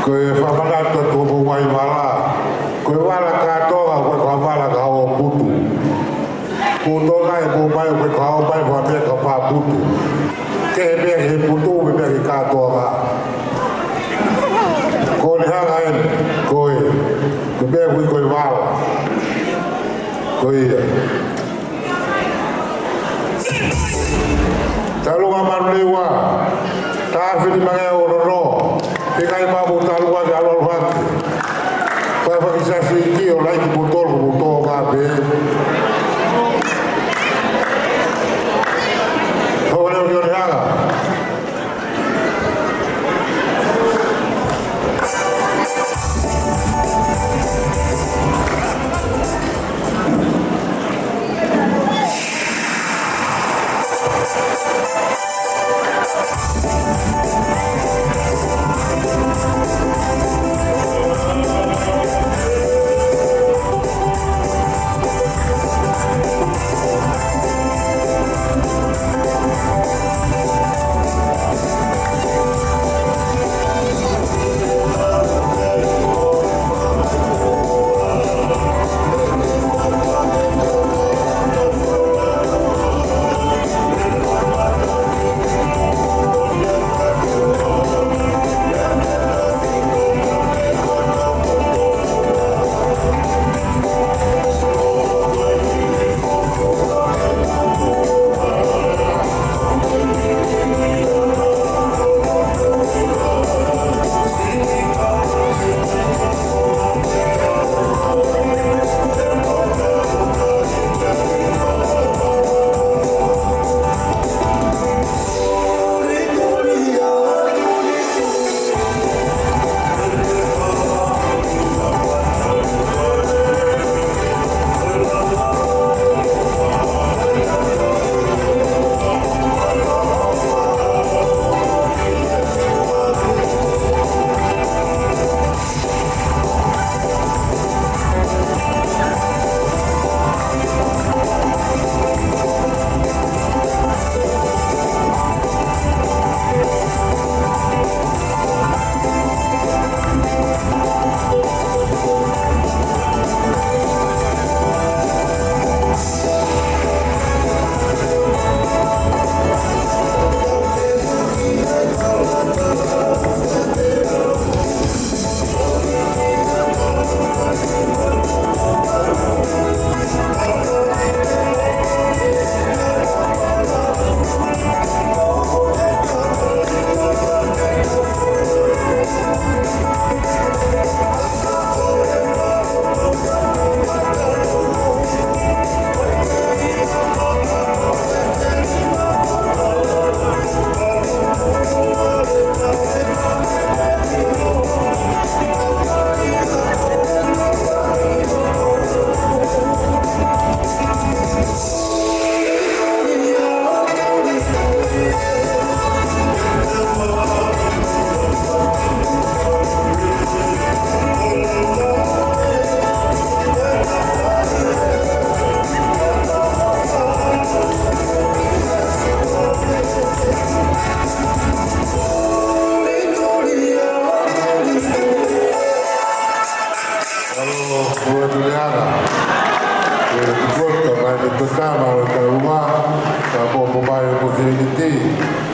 koe whamanato tōpo wai wala. Koe wala kātoa koe kwa wala ka hao putu. Kūtoga e pōpai koe ka hao pai kwa mea ka pā putu. Ke he mea he putu me mea ki kātoa ka. Ko ni hanga en koe. Koe mea koe wala. Koe ia. Talunga manulewa. Tāwhini mange o rono. Pekai mamu talunga ki alwalu haki. Pai whakisasi ki o laiki putoro putoro ngā pe. Tau leo ki o ni hanga. Buat negara, buat kepada tetangga, rumah, kalau pemain positif